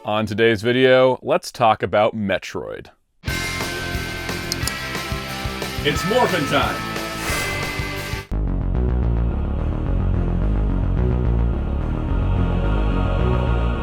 On today's video, let's talk about Metroid. It's morphin' time!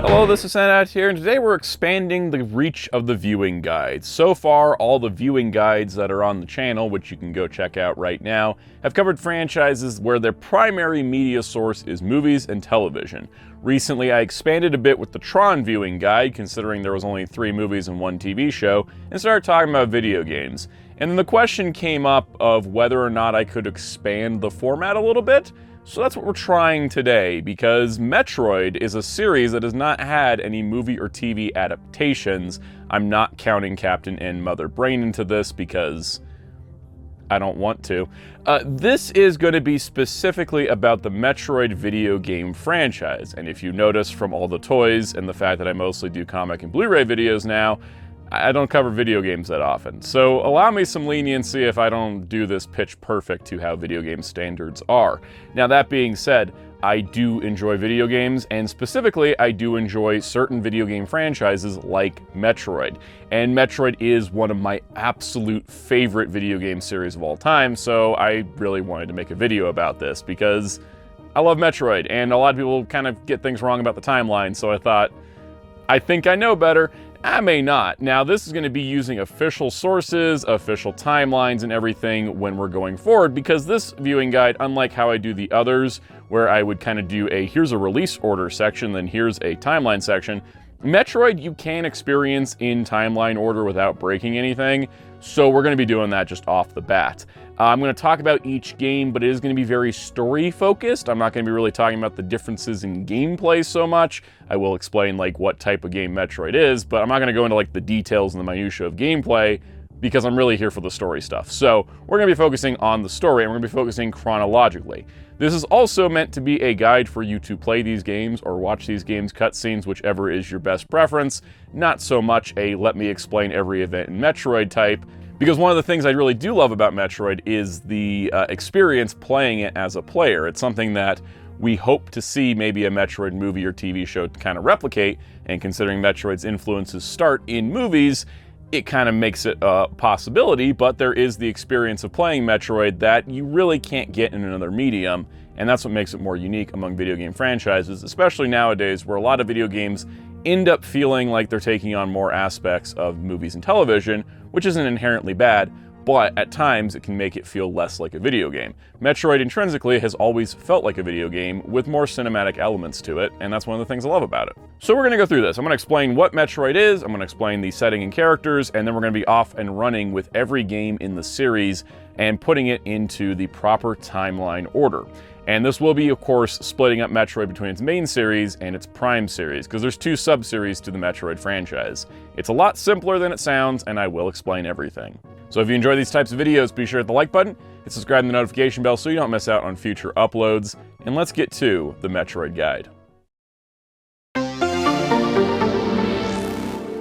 Hello, this is Soundout here, and today we're expanding the reach of the viewing guides. So far, all the viewing guides that are on the channel, which you can go check out right now, have covered franchises where their primary media source is movies and television. Recently, I expanded a bit with the Tron viewing guide, considering there was only 3 movies and 1 TV show, and started talking about video games. And then the question came up of whether or not I could expand the format a little bit. So that's what we're trying today, because Metroid is a series that has not had any movie or TV adaptations. I'm not counting Captain N Mother Brain into this because I don't want to. This is going to be specifically about the Metroid video game franchise, and if you notice from all the toys and the fact that I mostly do comic and Blu-ray videos now, I don't cover video games that often. So allow me some leniency if I don't do this pitch perfect to how video game standards are. Now that being said, I do enjoy video games, and specifically I do enjoy certain video game franchises like Metroid. And Metroid is one of my absolute favorite video game series of all time, so I really wanted to make a video about this because I love Metroid, and a lot of people kind of get things wrong about the timeline, so I thought, I think I know better. I may not. Now, this is going to be using official sources, official timelines, and everything when we're going forward, because this viewing guide, unlike how I do the others, where I would kind of do a here's a release order section, then here's a timeline section, Metroid you can experience in timeline order without breaking anything, so we're going to be doing that just off the bat. I'm going to talk about each game, but it is going to be very story-focused. I'm not going to be really talking about the differences in gameplay so much. I will explain like what type of game Metroid is, but I'm not going to go into like the details and the minutiae of gameplay because I'm really here for the story stuff. So we're going to be focusing on the story, and we're going to be focusing chronologically. This is also meant to be a guide for you to play these games or watch these games cutscenes, whichever is your best preference. Not so much a let me explain every event in Metroid type, because one of the things I really do love about Metroid is the experience playing it as a player. It's something that we hope to see maybe a Metroid movie or TV show to kind of replicate, and considering Metroid's influences start in movies, it kind of makes it a possibility, but there is the experience of playing Metroid that you really can't get in another medium, and that's what makes it more unique among video game franchises, especially nowadays where a lot of video games end up feeling like they're taking on more aspects of movies and television, which isn't inherently bad, but at times it can make it feel less like a video game. Metroid intrinsically has always felt like a video game with more cinematic elements to it, and that's one of the things I love about it. So we're going to go through this. I'm going to explain what Metroid is, I'm going to explain the setting and characters, and then we're going to be off and running with every game in the series and putting it into the proper timeline order. And this will be, of course, splitting up Metroid between its main series and its Prime series, because there's 2 sub-series to the Metroid franchise. It's a lot simpler than it sounds, and I will explain everything. So if you enjoy these types of videos, be sure to hit the like button, hit subscribe and the notification bell so you don't miss out on future uploads, and let's get to the Metroid guide.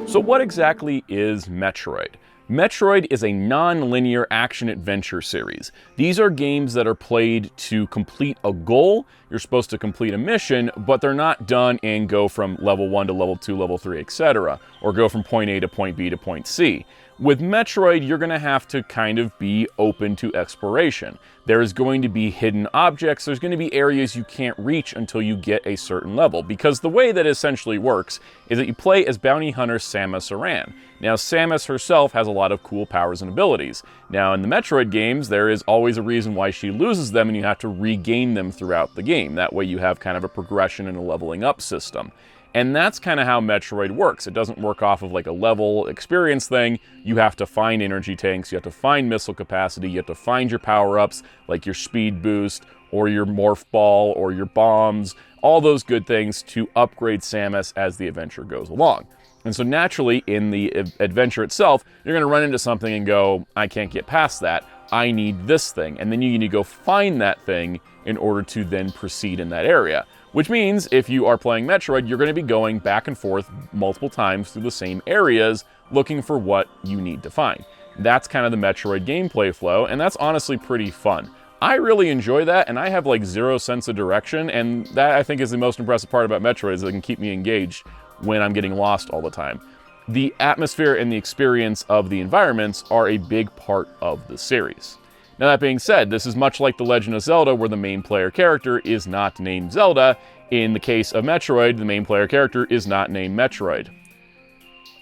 So what exactly is Metroid? Metroid is a non-linear action-adventure series. These are games that are played to complete a goal. You're supposed to complete a mission, but they're not done and go from level 1 to level 2, level 3, etc., or go from point A to point B to point C. With Metroid, you're going to have to kind of be open to exploration. There is going to be hidden objects, there's going to be areas you can't reach until you get a certain level, because the way that it essentially works is that you play as bounty hunter Samus Aran. Now, Samus herself has a lot of cool powers and abilities. Now, in the Metroid games, there is always a reason why she loses them, and you have to regain them throughout the game. That way you have kind of a progression and a leveling up system. And that's kind of how Metroid works. It doesn't work off of like a level experience thing. You have to find energy tanks, you have to find missile capacity, you have to find your power-ups, like your speed boost, or your morph ball, or your bombs, all those good things to upgrade Samus as the adventure goes along. And so naturally, in the adventure itself, you're going to run into something and go, I can't get past that, I need this thing. And then you need to go find that thing in order to then proceed in that area. Which means if you are playing Metroid, you're going to be going back and forth multiple times through the same areas looking for what you need to find. That's kind of the Metroid gameplay flow, and that's honestly pretty fun. I really enjoy that, and I have like zero sense of direction, and that I think is the most impressive part about Metroid, is it can keep me engaged when I'm getting lost all the time. The atmosphere and the experience of the environments are a big part of the series. Now that being said, this is much like The Legend of Zelda, where the main player character is not named Zelda. In the case of Metroid, the main player character is not named Metroid.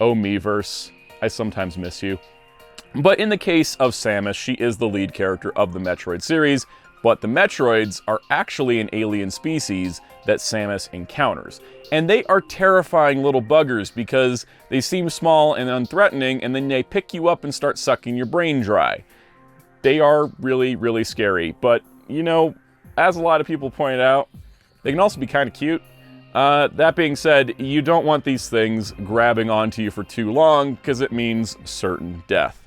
Oh, Miiverse, I sometimes miss you. But in the case of Samus, she is the lead character of the Metroid series, but the Metroids are actually an alien species that Samus encounters. And they are terrifying little buggers because they seem small and unthreatening, and then they pick you up and start sucking your brain dry. They are really, really scary, but, you know, as a lot of people pointed out, they can also be kind of cute. That being said, you don't want these things grabbing onto you for too long, because it means certain death.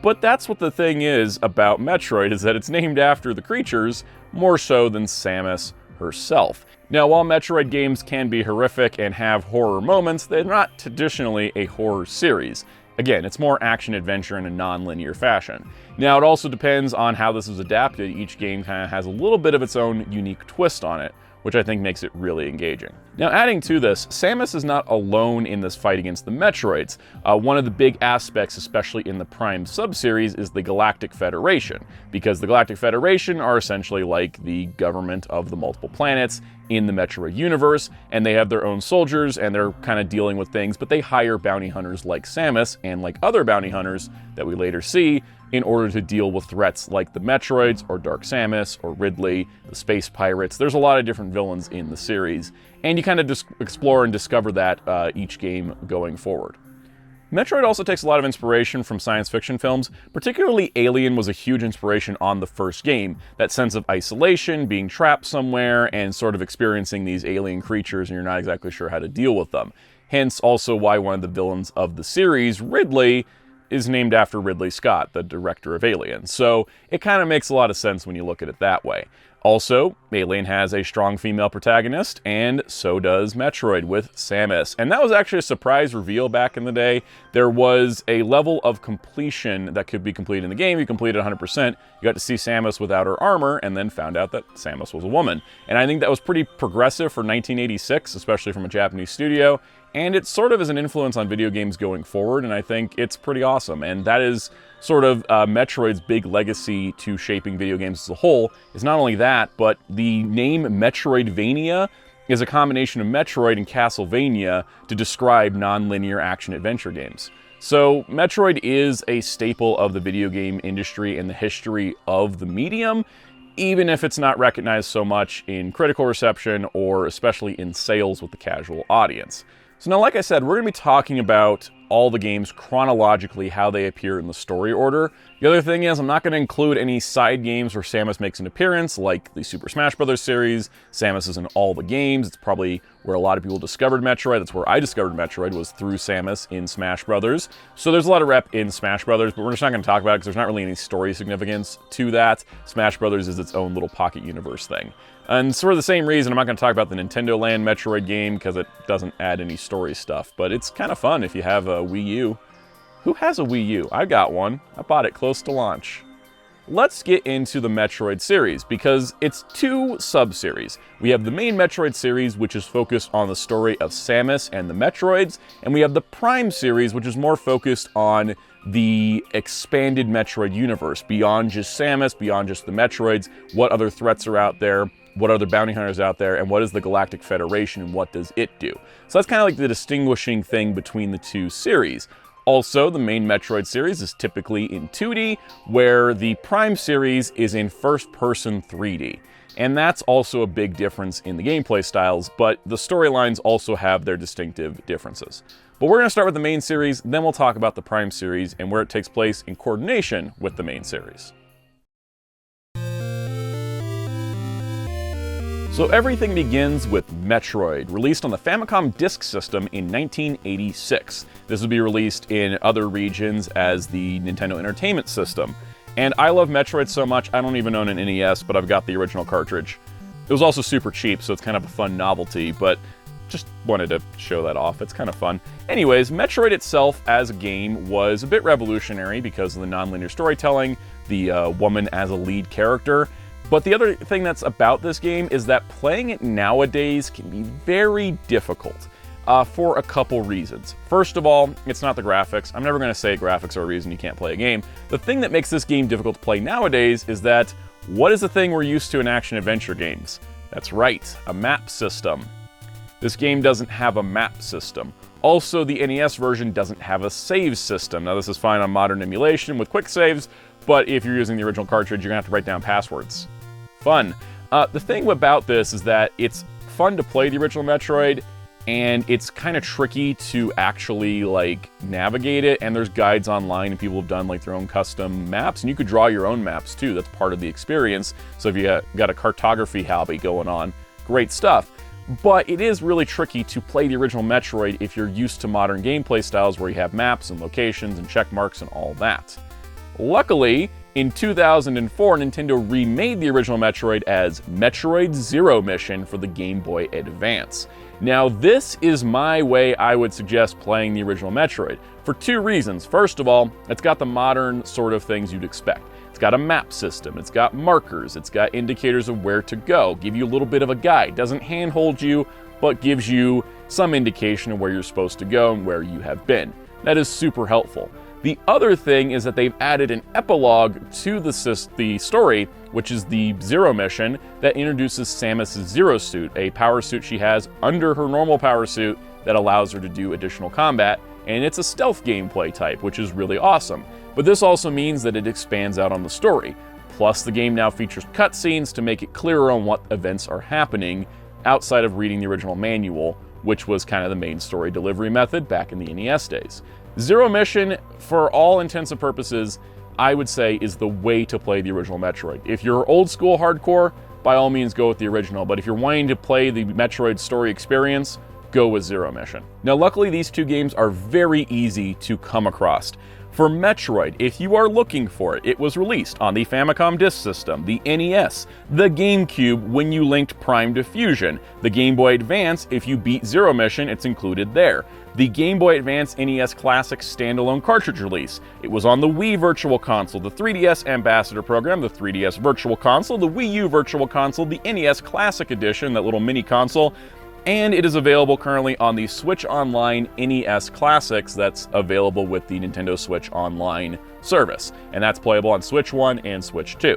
But that's what the thing is about Metroid, is that it's named after the creatures, more so than Samus herself. Now, while Metroid games can be horrific and have horror moments, they're not traditionally a horror series. Again, it's more action-adventure in a non-linear fashion. Now, it also depends on how this is adapted. Each game kind of has a little bit of its own unique twist on it, which I think makes it really engaging. Now, adding to this, Samus is not alone in this fight against the Metroids. One of the big aspects, especially in the Prime sub-series, is the Galactic Federation, because the Galactic Federation are essentially like the government of the multiple planets in the Metroid universe, and they have their own soldiers, and they're kind of dealing with things, but they hire bounty hunters like Samus, and like other bounty hunters that we later see, in order to deal with threats like the Metroids, or Dark Samus, or Ridley, the Space Pirates. There's a lot of different villains in the series, and you kind of just explore and discover that each game going forward. Metroid also takes a lot of inspiration from science fiction films, particularly Alien was a huge inspiration on the first game. That sense of isolation, being trapped somewhere, and sort of experiencing these alien creatures and you're not exactly sure how to deal with them. Hence also why one of the villains of the series, Ridley, is named after Ridley Scott, the director of Alien. So it kind of makes a lot of sense when you look at it that way. Also, Alien has a strong female protagonist, and so does Metroid with Samus. And that was actually a surprise reveal back in the day. There was a level of completion that could be completed in the game. You completed 100%, you got to see Samus without her armor, and then found out that Samus was a woman. And I think that was pretty progressive for 1986, especially from a Japanese studio. And it sort of is an influence on video games going forward, and I think it's pretty awesome. And that is sort of Metroid's big legacy to shaping video games as a whole, is not only that, but the name Metroidvania is a combination of Metroid and Castlevania to describe non-linear action-adventure games. So Metroid is a staple of the video game industry and the history of the medium, even if it's not recognized so much in critical reception or especially in sales with the casual audience. So now, like I said, we're going to be talking about all the games chronologically, how they appear in the story order. The other thing is, I'm not going to include any side games where Samus makes an appearance, like the Super Smash Bros. Series. Samus is in all the games. It's probably where a lot of people discovered Metroid. That's where I discovered Metroid, was through Samus in Smash Bros. So there's a lot of rep in Smash Bros., but we're just not going to talk about it because there's not really any story significance to that. Smash Bros. Is its own little pocket universe thing. And for the same reason, I'm not going to talk about the Nintendo Land Metroid game because it doesn't add any story stuff, but it's kind of fun if you have a Wii U. Who has a Wii U? I got one. I bought it close to launch. Let's get into the Metroid series, because it's two sub-series. We have the main Metroid series, which is focused on the story of Samus and the Metroids, and we have the Prime series, which is more focused on the expanded Metroid universe, beyond just Samus, beyond just the Metroids, what other threats are out there, what other bounty hunters out there, and what is the Galactic Federation, and what does it do? So that's kind of like the distinguishing thing between the two series. Also, the main Metroid series is typically in 2D, where the Prime series is in first-person 3D. And that's also a big difference in the gameplay styles, but the storylines also have their distinctive differences. But we're going to start with the main series, then we'll talk about the Prime series and where it takes place in coordination with the main series. So everything begins with Metroid, released on the Famicom Disk System in 1986. This would be released in other regions as the Nintendo Entertainment System. And I love Metroid so much, I don't even own an NES, but I've got the original cartridge. It was also super cheap, so it's kind of a fun novelty, but just wanted to show that off. It's kind of fun. Anyways, Metroid itself as a game was a bit revolutionary because of the non-linear storytelling, the woman as a lead character. But the other thing that's about this game is that playing it nowadays can be very difficult. for a couple reasons. First of all, it's not the graphics. I'm never going to say graphics are a reason you can't play a game. The thing that makes this game difficult to play nowadays is that what is the thing we're used to in action-adventure games? That's right, a map system. This game doesn't have a map system. Also, the NES version doesn't have a save system. Now, this is fine on modern emulation with quick saves, but if you're using the original cartridge, you're going to have to write down passwords. Fun. The thing about this is that it's fun to play the original Metroid, and it's kind of tricky to actually navigate it, and there's guides online and people have done their own custom maps, and you could draw your own maps too. That's part of the experience. So if you got a cartography hobby going on, great stuff. But it is really tricky to play the original Metroid if you're used to modern gameplay styles where you have maps and locations and check marks and all that. Luckily, in 2004, Nintendo remade the original Metroid as Metroid Zero Mission for the Game Boy Advance. Now, this is my way I would suggest playing the original Metroid, for two reasons. First of all, it's got the modern sort of things you'd expect. It's got a map system, it's got markers, it's got indicators of where to go, give you a little bit of a guide. Doesn't handhold you, but gives you some indication of where you're supposed to go and where you have been. That is super helpful. The other thing is that they've added an epilogue to the story, which is the Zero Mission, that introduces Samus' Zero Suit, a power suit she has under her normal power suit that allows her to do additional combat, and it's a stealth gameplay type, which is really awesome. But this also means that it expands out on the story. Plus, the game now features cutscenes to make it clearer on what events are happening outside of reading the original manual, which was kind of the main story delivery method back in the NES days. Zero Mission, for all intents and purposes, I would say is the way to play the original Metroid. If you're old school hardcore, by all means go with the original, but if you're wanting to play the Metroid story experience, go with Zero Mission. Now, luckily, these two games are very easy to come across. For Metroid, if you are looking for it, it was released on the Famicom Disk System, the NES, the GameCube when you linked Prime to Fusion, the Game Boy Advance, if you beat Zero Mission, it's included there. The Game Boy Advance NES Classic standalone cartridge release. It was on the Wii Virtual Console, the 3DS Ambassador Program, the 3DS Virtual Console, the Wii U Virtual Console, the NES Classic Edition, that little mini console, and it is available currently on the Switch Online NES Classics that's available with the Nintendo Switch Online service. And that's playable on Switch 1 and Switch 2.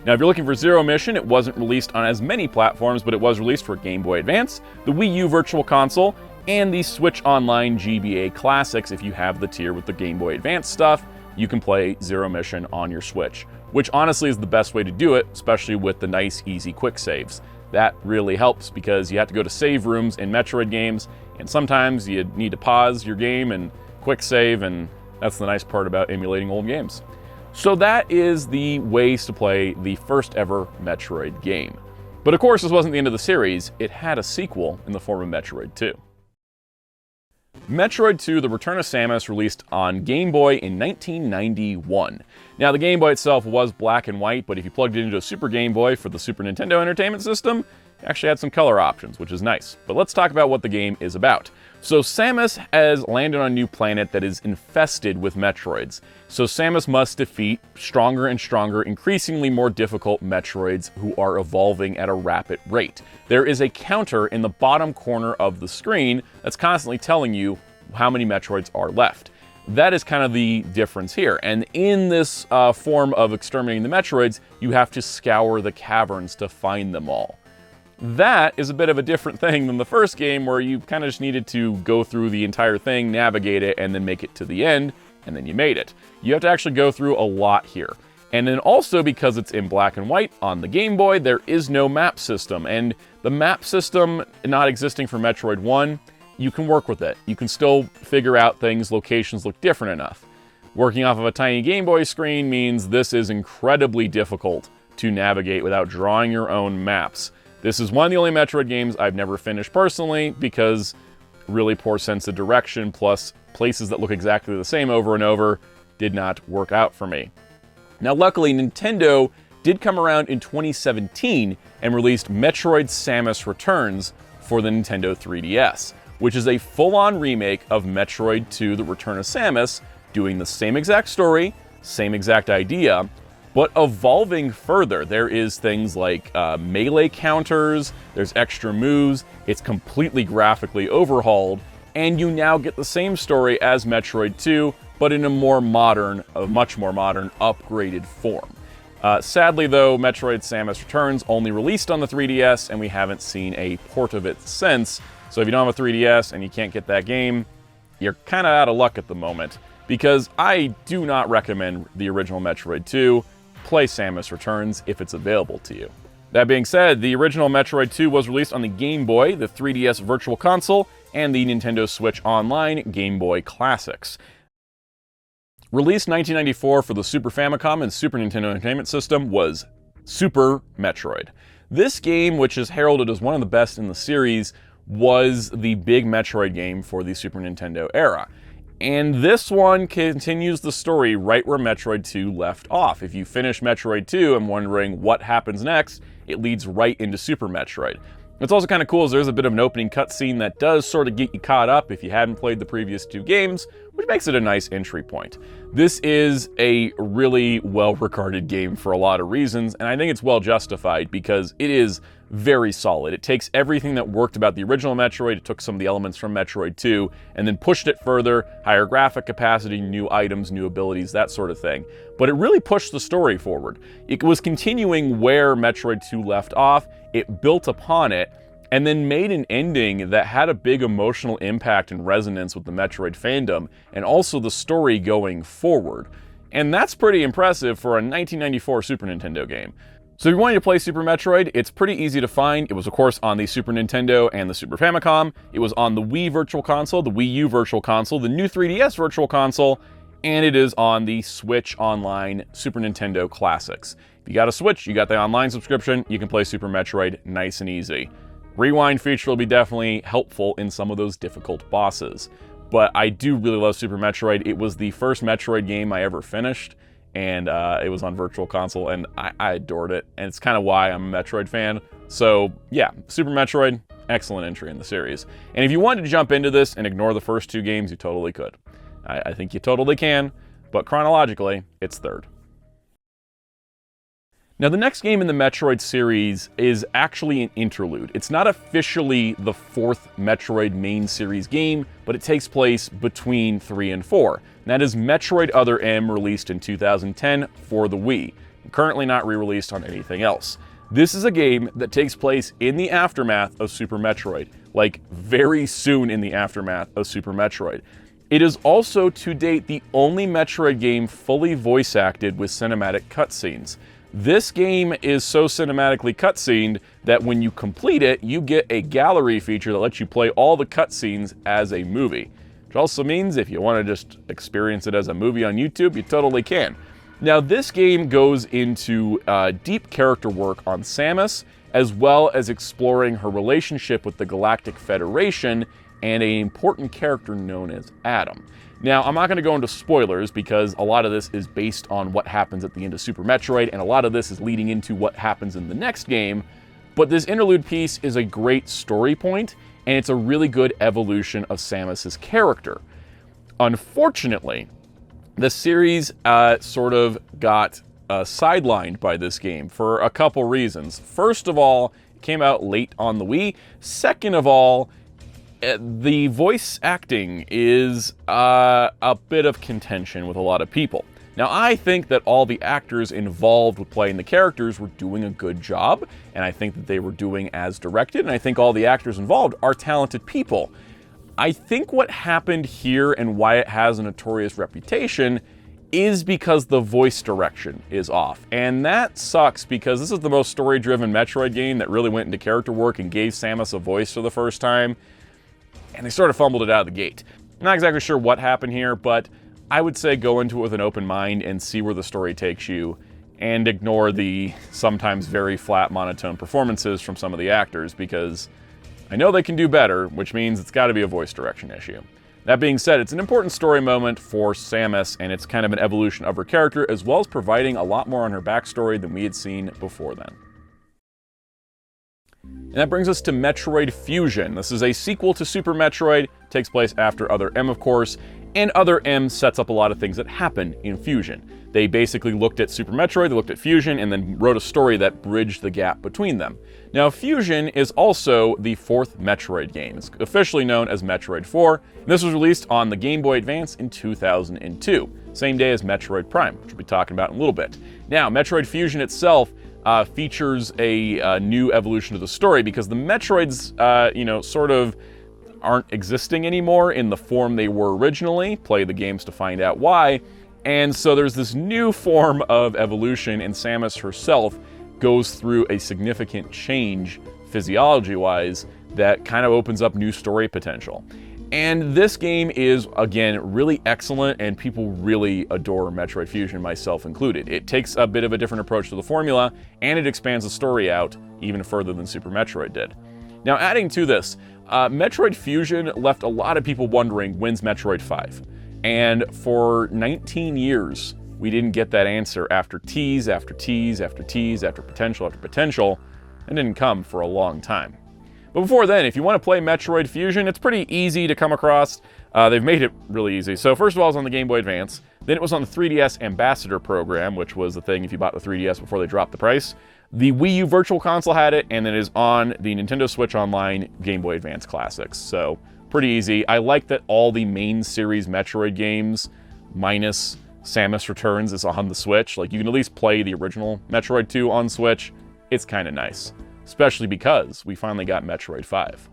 Now, if you're looking for Zero Mission, it wasn't released on as many platforms, but it was released for Game Boy Advance, the Wii U Virtual Console, and the Switch Online GBA Classics. If you have the tier with the Game Boy Advance stuff, you can play Zero Mission on your Switch, which honestly is the best way to do it, especially with the nice, easy quick saves. That really helps because you have to go to save rooms in Metroid games, and sometimes you need to pause your game and quick save, and that's the nice part about emulating old games. So that is the ways to play the first ever Metroid game. But of course, this wasn't the end of the series. It had a sequel in the form of Metroid 2. Metroid 2: The Return of Samus released on Game Boy in 1991. Now, the Game Boy itself was black and white, but if you plugged it into a Super Game Boy for the Super Nintendo Entertainment System, it actually had some color options, which is nice. But let's talk about what the game is about. So Samus has landed on a new planet that is infested with Metroids. So Samus must defeat stronger and stronger, increasingly more difficult Metroids who are evolving at a rapid rate. There is a counter in the bottom corner of the screen that's constantly telling you how many Metroids are left. That is kind of the difference here. And in this form of exterminating the Metroids, you have to scour the caverns to find them all. That is a bit of a different thing than the first game, where you kind of just needed to go through the entire thing, navigate it, and then make it to the end, and then you made it. You have to actually go through a lot here. And then also, because it's in black and white on the Game Boy, there is no map system. And the map system not existing for Metroid 1, you can work with it. You can still figure out things, locations look different enough. Working off of a tiny Game Boy screen means this is incredibly difficult to navigate without drawing your own maps. This is one of the only Metroid games I've never finished personally, because really poor sense of direction, plus places that look exactly the same over and over, did not work out for me. Now, luckily, Nintendo did come around in 2017 and released Metroid Samus Returns for the Nintendo 3DS, which is a full-on remake of Metroid 2: The Return of Samus, doing the same exact story, same exact idea, but evolving further. There is things like melee counters, there's extra moves, it's completely graphically overhauled, and you now get the same story as Metroid 2, but in a much more modern, upgraded form. Sadly though, Metroid Samus Returns only released on the 3DS, and we haven't seen a port of it since, so if you don't have a 3DS and you can't get that game, you're kind of out of luck at the moment, because I do not recommend the original Metroid 2. Play Samus Returns if it's available to you. That being said, the original Metroid 2 was released on the Game Boy, the 3DS Virtual Console, and the Nintendo Switch Online Game Boy Classics. Released 1994 for the Super Famicom and Super Nintendo Entertainment System, was Super Metroid. This game, which is heralded as one of the best in the series, was the big Metroid game for the Super Nintendo era. And this one continues the story right where Metroid 2 left off. If you finish Metroid 2 and wondering what happens next, it leads right into Super Metroid. What's also kind of cool is there's a bit of an opening cutscene that does sort of get you caught up if you hadn't played the previous two games, which makes it a nice entry point. This is a really well-regarded game for a lot of reasons, and I think it's well justified because it is very solid. It takes everything that worked about the original Metroid, it took some of the elements from Metroid 2, and then pushed it further, higher graphic capacity, new items, new abilities, that sort of thing. But it really pushed the story forward. It was continuing where Metroid 2 left off, it built upon it, and then made an ending that had a big emotional impact and resonance with the Metroid fandom, and also the story going forward. And that's pretty impressive for a 1994 Super Nintendo game. So if you're wanting to play Super Metroid, it's pretty easy to find. It was, of course, on the Super Nintendo and the Super Famicom. It was on the Wii Virtual Console, the Wii U Virtual Console, the new 3DS Virtual Console, and it is on the Switch Online Super Nintendo Classics. If you got a Switch, you got the online subscription, you can play Super Metroid nice and easy. Rewind feature will be definitely helpful in some of those difficult bosses. But I do really love Super Metroid. It was the first Metroid game I ever finished, and it was on Virtual Console, and I adored it, and it's kind of why I'm a Metroid fan. So yeah, Super Metroid, excellent entry in the series. And if you wanted to jump into this and ignore the first two games, you totally could. I think you totally can, but chronologically, it's third. Now, the next game in the Metroid series is actually an interlude. It's not officially the fourth Metroid main series game, but it takes place between 3 and 4. And that is Metroid Other M, released in 2010 for the Wii, and currently not re-released on anything else. This is a game that takes place in the aftermath of Super Metroid, like very soon in the aftermath of Super Metroid. It is also, to date, the only Metroid game fully voice-acted with cinematic cutscenes. This game is so cinematically cutscened that when you complete it, you get a gallery feature that lets you play all the cutscenes as a movie. Which also means if you want to just experience it as a movie on YouTube, you totally can. Now, this game goes into deep character work on Samus, as well as exploring her relationship with the Galactic Federation and an important character known as Adam. Now, I'm not going to go into spoilers because a lot of this is based on what happens at the end of Super Metroid, and a lot of this is leading into what happens in the next game, but this interlude piece is a great story point, and it's a really good evolution of Samus's character. Unfortunately, the series sort of got sidelined by this game for a couple reasons. First of all, it came out late on the Wii. Second of all, the voice acting is a bit of contention with a lot of people. Now, I think that all the actors involved with playing the characters were doing a good job, and I think that they were doing as directed, and I think all the actors involved are talented people. I think what happened here and why it has a notorious reputation is because the voice direction is off. And that sucks because this is the most story-driven Metroid game that really went into character work and gave Samus a voice for the first time. And they sort of fumbled it out of the gate. I'm not exactly sure what happened here, but I would say go into it with an open mind and see where the story takes you, and ignore the sometimes very flat, monotone performances from some of the actors, because I know they can do better, which means it's got to be a voice direction issue. That being said, it's an important story moment for Samus, and it's kind of an evolution of her character, as well as providing a lot more on her backstory than we had seen before then. And that brings us to Metroid Fusion. This is a sequel to Super Metroid, takes place after Other M, of course, And Other M sets up a lot of things that happen in Fusion. They basically looked at Super Metroid, they looked at Fusion, and then wrote a story that bridged the gap between them. Now, Fusion is also the 4th Metroid game. It's officially known as Metroid 4, and this was released on the Game Boy Advance in 2002, same day as Metroid Prime, which we'll be talking about in a little bit. Now, Metroid Fusion itself features a new evolution of the story because the Metroids, sort of aren't existing anymore in the form they were originally. Play the games to find out why. And so there's this new form of evolution, and Samus herself goes through a significant change physiology-wise that kind of opens up new story potential. And this game is, again, really excellent, and people really adore Metroid Fusion, myself included. It takes a bit of a different approach to the formula, and it expands the story out even further than Super Metroid did. Now, adding to this, Metroid Fusion left a lot of people wondering, when's Metroid 5? And for 19 years, we didn't get that answer after tease, after tease, after tease, after potential, and didn't come for a long time. But before then, if you want to play Metroid Fusion, it's pretty easy to come across. They've made it really easy. So first of all, it was on the Game Boy Advance. Then it was on the 3DS Ambassador program, which was the thing if you bought the 3DS before they dropped the price. The Wii U Virtual Console had it, and it is on the Nintendo Switch Online Game Boy Advance Classics. So pretty easy. I like that all the main series Metroid games, minus Samus Returns, is on the Switch. Like, you can at least play the original Metroid 2 on Switch. It's kind of nice, especially because we finally got Metroid 5.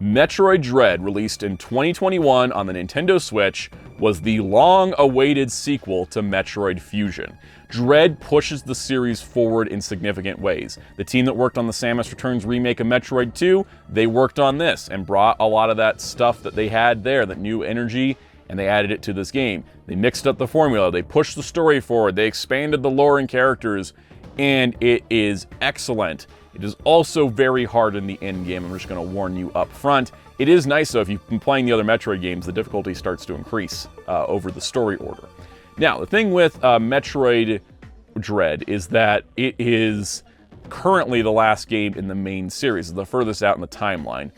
Metroid Dread, released in 2021 on the Nintendo Switch, was the long-awaited sequel to Metroid Fusion. Dread pushes the series forward in significant ways. The team that worked on the Samus Returns remake of Metroid 2, they worked on this and brought a lot of that stuff that they had there, that new energy, and they added it to this game. They mixed up the formula, they pushed the story forward, they expanded the lore and characters, and it is excellent. It is also very hard in the end game. I'm just going to warn you up front. It is nice, though, if you've been playing the other Metroid games, the difficulty starts to increase over the story order. Now, the thing with Metroid Dread is that it is currently the last game in the main series, the furthest out in the timeline.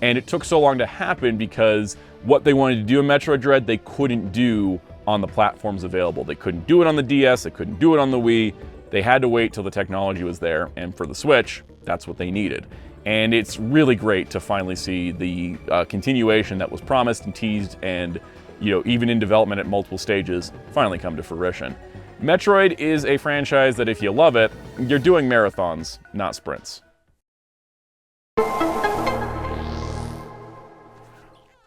And it took so long to happen because what they wanted to do in Metroid Dread, they couldn't do on the platforms available. They couldn't do it on the DS, they couldn't do it on the Wii. They had to wait till the technology was there, and for the Switch, that's what they needed. And it's really great to finally see the continuation that was promised and teased and, even in development at multiple stages, finally come to fruition. Metroid is a franchise that if you love it, you're doing marathons, not sprints.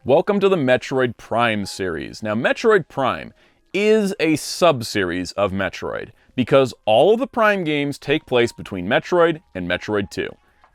Welcome to the Metroid Prime series. Now, Metroid Prime is a sub-series of Metroid, because all of the Prime games take place between Metroid and Metroid 2.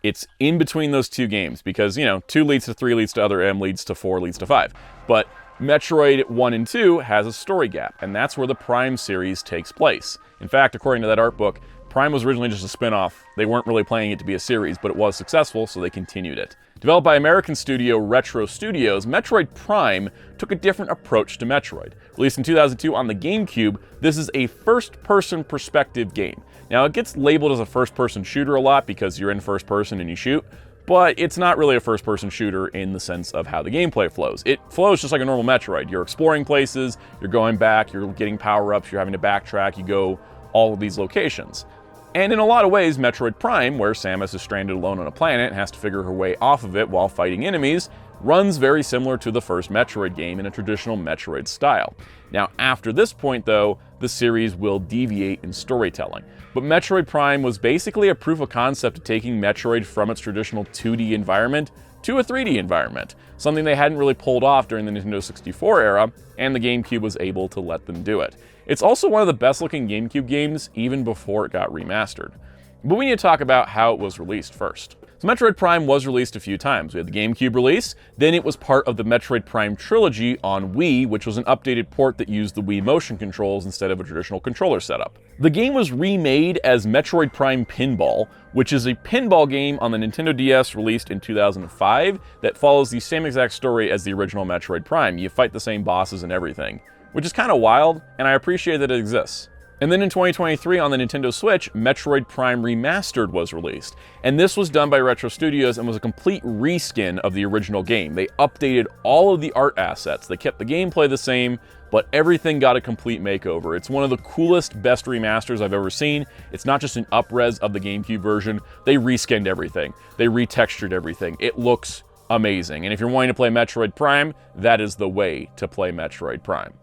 It's in between those two games, because, 2 leads to 3 leads to Other M, leads to 4, leads to 5. But Metroid 1 and 2 has a story gap, and that's where the Prime series takes place. In fact, according to that art book, Prime was originally just a spin-off. They weren't really planning it to be a series, but it was successful, so they continued it. Developed by American studio Retro Studios, Metroid Prime took a different approach to Metroid. Released in 2002 on the GameCube, this is a first-person perspective game. Now, it gets labeled as a first-person shooter a lot because you're in first person and you shoot, but it's not really a first-person shooter in the sense of how the gameplay flows. It flows just like a normal Metroid. You're exploring places, you're going back, you're getting power-ups, you're having to backtrack, you go all of these locations. And in a lot of ways, Metroid Prime, where Samus is stranded alone on a planet and has to figure her way off of it while fighting enemies, runs very similar to the first Metroid game in a traditional Metroid style. Now, after this point, though, the series will deviate in storytelling. But Metroid Prime was basically a proof of concept of taking Metroid from its traditional 2D environment to a 3D environment, something they hadn't really pulled off during the Nintendo 64 era, and the GameCube was able to let them do it. It's also one of the best looking GameCube games even before it got remastered. But we need to talk about how it was released first. So Metroid Prime was released a few times. We had the GameCube release, then it was part of the Metroid Prime trilogy on Wii, which was an updated port that used the Wii motion controls instead of a traditional controller setup. The game was remade as Metroid Prime Pinball, which is a pinball game on the Nintendo DS released in 2005 that follows the same exact story as the original Metroid Prime. You fight the same bosses and everything, which is kind of wild, and I appreciate that it exists. And then in 2023 on the Nintendo Switch, Metroid Prime Remastered was released. And this was done by Retro Studios and was a complete reskin of the original game. They updated all of the art assets. They kept the gameplay the same, but everything got a complete makeover. It's one of the coolest, best remasters I've ever seen. It's not just an up-res of the GameCube version. They reskinned everything. They retextured everything. It looks amazing. And if you're wanting to play Metroid Prime, that is the way to play Metroid Prime.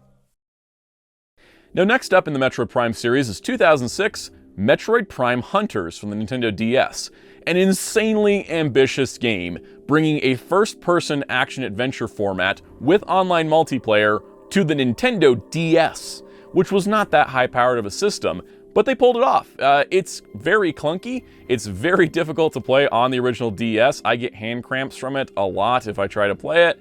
Now, next up in the Metroid Prime series is 2006 Metroid Prime Hunters from the Nintendo DS, an insanely ambitious game bringing a first-person action-adventure format with online multiplayer to the Nintendo DS, which was not that high-powered of a system, but they pulled it off. It's very clunky, it's very difficult to play on the original DS. I get hand cramps from it a lot if I try to play it.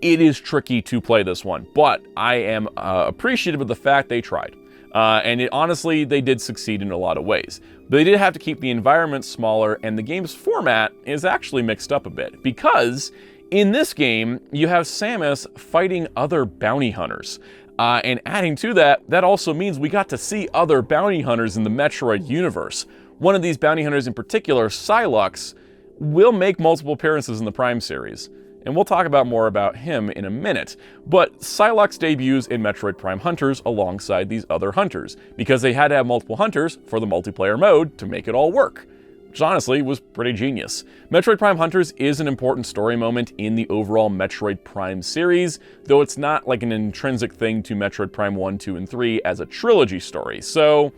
It is tricky to play this one, but I am appreciative of the fact they tried. And honestly, they did succeed in a lot of ways. But they did have to keep the environment smaller, and the game's format is actually mixed up a bit. Because in this game, you have Samus fighting other bounty hunters. And adding to that, that also means we got to see other bounty hunters in the Metroid universe. One of these bounty hunters in particular, Psylocke, will make multiple appearances in the Prime series. And we'll talk about more about him in a minute. But Psylocke debuts in Metroid Prime Hunters alongside these other hunters, because they had to have multiple hunters for the multiplayer mode to make it all work, which honestly was pretty genius. Metroid Prime Hunters is an important story moment in the overall Metroid Prime series, though it's not like an intrinsic thing to Metroid Prime 1, 2, and 3 as a trilogy story. So,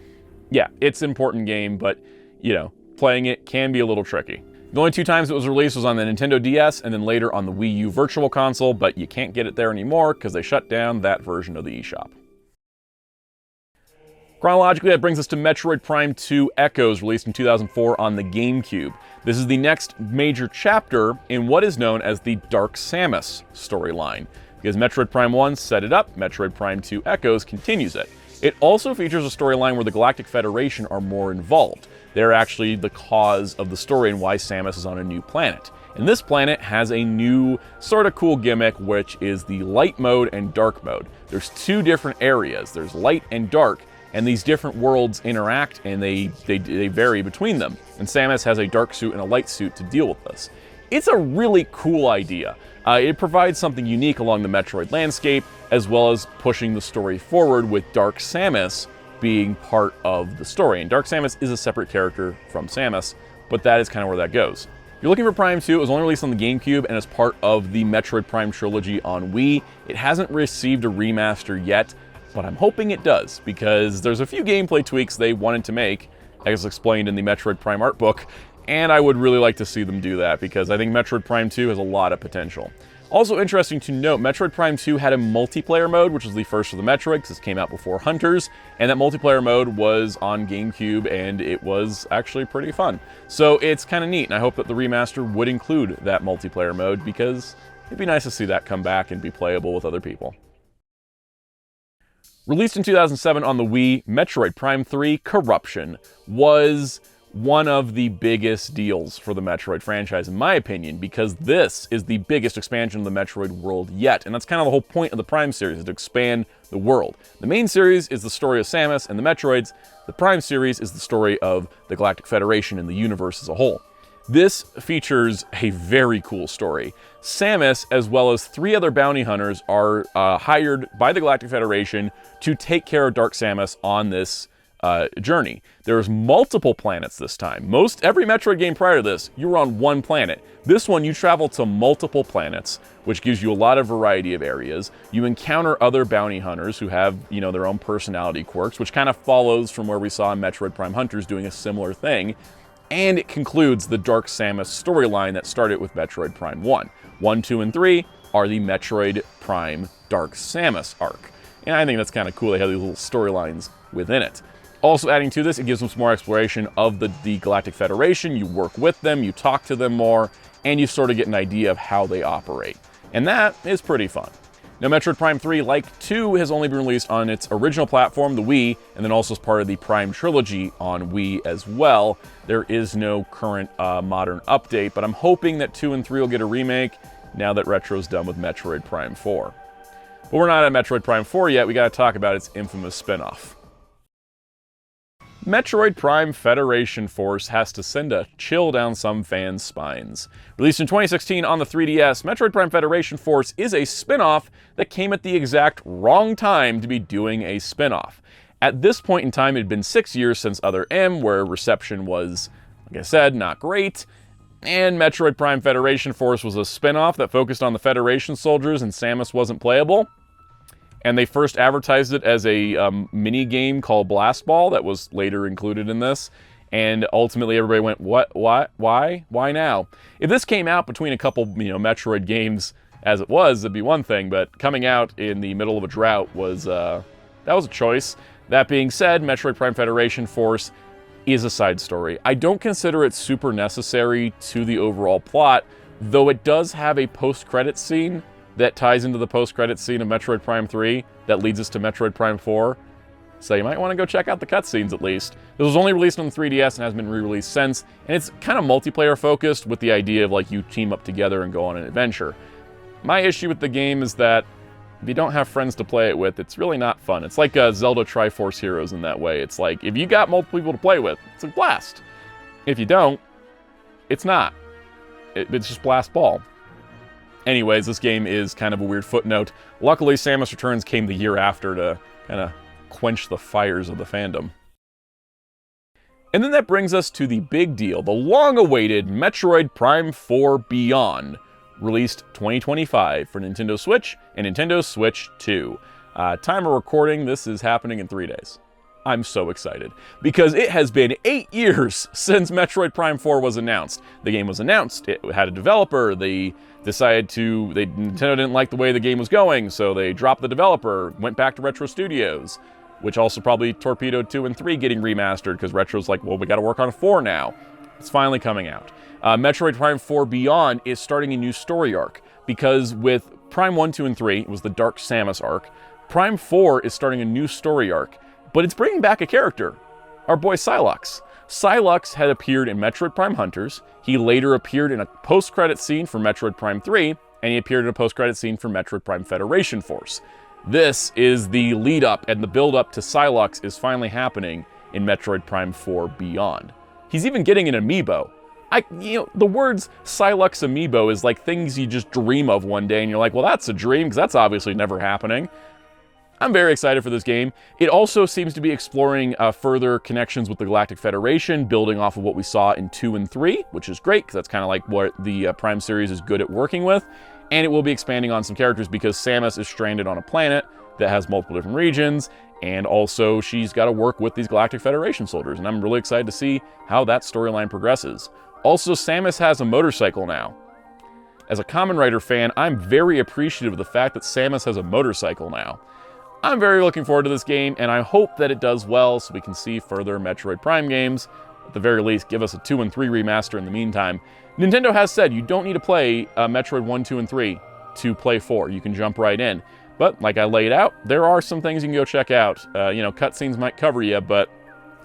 yeah, it's an important game, but, you know, playing it can be a little tricky. The only two times it was released was on the Nintendo DS and then later on the Wii U Virtual Console, but you can't get it there anymore because they shut down that version of the eShop. Chronologically, that brings us to Metroid Prime 2 Echoes, released in 2004 on the GameCube. This is the next major chapter in what is known as the Dark Samus storyline. Because Metroid Prime 1 set it up, Metroid Prime 2 Echoes continues it. It also features a storyline where the Galactic Federation are more involved. They're actually the cause of the story and why Samus is on a new planet. And this planet has a new sort of cool gimmick, which is the light mode and dark mode. There's two different areas. There's light and dark, and these different worlds interact and they vary between them. And Samus has a dark suit and a light suit to deal with this. It's a really cool idea. It provides something unique along the Metroid landscape, as well as pushing the story forward with Dark Samus being part of the story. And Dark Samus is a separate character from Samus, but that is kind of where that goes. If you're looking for Prime 2, it was only released on the GameCube and is part of the Metroid Prime trilogy on Wii. It hasn't received a remaster yet, but I'm hoping it does, because there's a few gameplay tweaks they wanted to make, as explained in the Metroid Prime art book, and I would really like to see them do that, because I think Metroid Prime 2 has a lot of potential. Also interesting to note, Metroid Prime 2 had a multiplayer mode, which was the first of the Metroid, because this came out before Hunters, and that multiplayer mode was on GameCube, and it was actually pretty fun. So it's kind of neat, and I hope that the remaster would include that multiplayer mode, because it'd be nice to see that come back and be playable with other people. Released in 2007 on the Wii, Metroid Prime 3 Corruption was one of the biggest deals for the Metroid franchise, in my opinion, because this is the biggest expansion of the Metroid world yet, and that's kind of the whole point of the Prime series, is to expand the world. The main series is the story of Samus and the Metroids. The Prime series is the story of the Galactic Federation and the universe as a whole. This features a very cool story. Samus, as well as 3 other bounty hunters, are hired by the Galactic Federation to take care of Dark Samus on this journey. There's multiple planets this time. Every Metroid game prior to this, you were on one planet. This one, you travel to multiple planets, which gives you a lot of variety of areas. You encounter other bounty hunters who have, you know, their own personality quirks, which kind of follows from where we saw in Metroid Prime Hunters doing a similar thing. And it concludes the Dark Samus storyline that started with Metroid Prime 1. 1, 2, and 3 are the Metroid Prime Dark Samus arc. And I think that's kind of cool. They have these little storylines within it. Also adding to this, it gives them some more exploration of the Galactic Federation. You work with them, you talk to them more, and you sort of get an idea of how they operate. And that is pretty fun. Now, Metroid Prime 3, like 2, has only been released on its original platform, the Wii, and then also as part of the Prime trilogy on Wii as well. There is no current modern update, but I'm hoping that 2 and 3 will get a remake now that Retro's done with Metroid Prime 4. But we're not at Metroid Prime 4 yet. We got to talk about its infamous spinoff. Metroid Prime Federation Force has to send a chill down some fans' spines. Released in 2016 on the 3DS, Metroid Prime Federation Force is a spin-off that came at the exact wrong time to be doing a spin-off. At this point in time, it had been 6 years since Other M, where reception was, like I said, not great, and Metroid Prime Federation Force was a spin-off that focused on the Federation soldiers and Samus wasn't playable. And they first advertised it as a mini-game called Blast Ball that was later included in this. And ultimately everybody went, what, why now? If this came out between a couple, Metroid games as it was, it'd be one thing. But coming out in the middle of a drought was, that was a choice. That being said, Metroid Prime Federation Force is a side story. I don't consider it super necessary to the overall plot, though it does have a post-credits scene that ties into the post-credits scene of Metroid Prime 3 that leads us to Metroid Prime 4. So you might want to go check out the cutscenes at least. This was only released on the 3DS and has been re-released since, and it's kind of multiplayer focused with the idea of like you team up together and go on an adventure. My issue with the game is that if you don't have friends to play it with, it's really not fun. It's like Zelda Triforce Heroes in that way. It's like, if you got multiple people to play with, it's a blast. If you don't, it's not. It's just blast ball. Anyways, this game is kind of a weird footnote. Luckily, Samus Returns came the year after to kind of quench the fires of the fandom. And then that brings us to the big deal, the long-awaited Metroid Prime 4 Beyond, released 2025 for Nintendo Switch and Nintendo Switch 2. Time of recording, this is happening in 3 days. I'm so excited, because it has been 8 years since Metroid Prime 4 was announced. The game was announced, it had a developer, they decided Nintendo didn't like the way the game was going, so they dropped the developer, went back to Retro Studios, which also probably torpedoed 2 and 3 getting remastered, because Retro's like, well, we gotta work on 4 now. It's finally coming out. Metroid Prime 4 Beyond is starting a new story arc, because with Prime 1, 2, and 3, it was the Dark Samus arc, Prime 4 is starting a new story arc, but it's bringing back a character, our boy Psylocke. Psylocke had appeared in Metroid Prime Hunters, he later appeared in a post-credit scene for Metroid Prime 3, and he appeared in a post-credit scene for Metroid Prime Federation Force. This is the lead-up, and the build-up to Psylocke is finally happening in Metroid Prime 4 Beyond. He's even getting an amiibo. The words Psylocke amiibo is like things you just dream of one day, and you're like, well, that's a dream, because that's obviously never happening. I'm very excited for this game. It also seems to be exploring further connections with the Galactic Federation, building off of what we saw in 2 and 3, which is great, because that's kind of like what the Prime series is good at working with. And it will be expanding on some characters because Samus is stranded on a planet that has multiple different regions, and also she's got to work with these Galactic Federation soldiers, and I'm really excited to see how that storyline progresses. Also, Samus has a motorcycle now. As a Kamen Rider fan, I'm very appreciative of the fact that Samus has a motorcycle now. I'm very looking forward to this game, and I hope that it does well so we can see further Metroid Prime games. At the very least, give us a 2 and 3 remaster in the meantime. Nintendo has said you don't need to play Metroid 1, 2, and 3 to play 4. You can jump right in. But, like I laid out, there are some things you can go check out. Cutscenes might cover you, but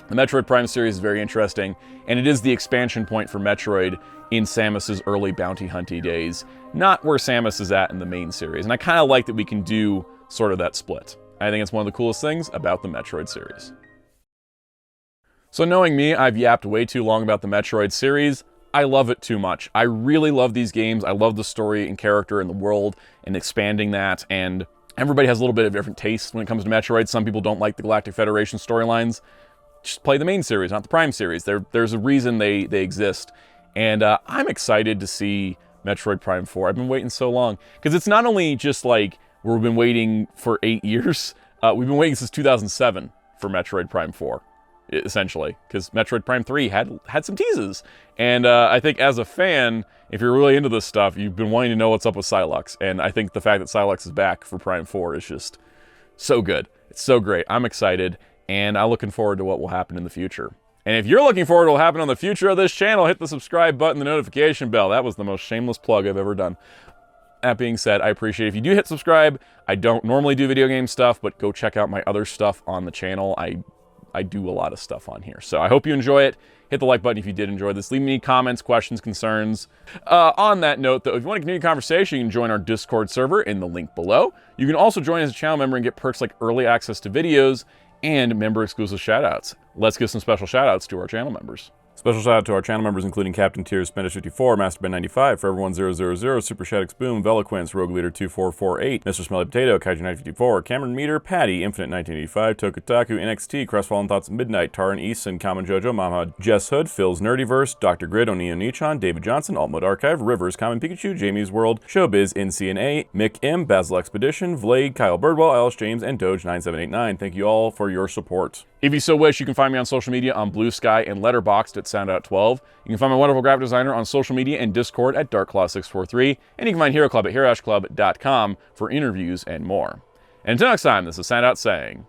the Metroid Prime series is very interesting, and it is the expansion point for Metroid in Samus's early bounty hunty days, not where Samus is at in the main series. And I kind of like that we can do sort of that split. I think it's one of the coolest things about the Metroid series. So knowing me, I've yapped way too long about the Metroid series. I love it too much. I really love these games. I love the story and character and the world and expanding that, and everybody has a little bit of different taste when it comes to Metroid. Some people don't like the Galactic Federation storylines. Just play the main series, not the Prime series. There's a reason they exist. And I'm excited to see Metroid Prime 4. I've been waiting so long. Because it's not only just like we've been waiting for 8 years. We've been waiting since 2007 for Metroid Prime 4, essentially. Because Metroid Prime 3 had some teases. And I think as a fan, if you're really into this stuff, you've been wanting to know what's up with Psylocke. And I think the fact that Psylocke is back for Prime 4 is just so good. It's so great. I'm excited. And I'm looking forward to what will happen in the future. And if you're looking forward to what will happen on the future of this channel, hit the subscribe button, the notification bell. That was the most shameless plug I've ever done. That being said, I appreciate it if you do hit subscribe. I don't normally do video game stuff, but go check out my other stuff on the channel. I do a lot of stuff on here. So I hope you enjoy it. Hit the like button if you did enjoy this. Leave me comments, questions, concerns. On that note, though, if you want to continue the conversation, you can join our Discord server in the link below. You can also join as a channel member and get perks like early access to videos and member-exclusive shoutouts. Let's give some special shoutouts to our channel members. Special shout out to our channel members, including Captain Tears, Spanish 54, Masterman 95, Forever 1000, Super Shaddix Boom, Veloquence, Rogue Leader 2448, Mr. Smelly Potato, Kaiju 954, Cameron Meter, Patty, Infinite 1985, Tokutaku, NXT, Crestfallen Thoughts at Midnight, Taran Easton, Common Jojo, Mama, Jess Hood, Phil's Nerdyverse, Dr. Grid, Onio Nichon, David Johnson, Alt Mode Archive, Rivers, Common Pikachu, Jamie's World, Showbiz, NCNA, Mick M, Basil Expedition, Vlade, Kyle Birdwell, Alice James, and Doge 9789. Thank you all for your support. If you so wish, you can find me on social media on Blue Sky and Letterboxd at Soundout12. You can find my wonderful graphic designer on social media and Discord at DarkClaw643, and you can find Hero Club at HeroClub.com for interviews and more. And until next time, this is Soundout saying,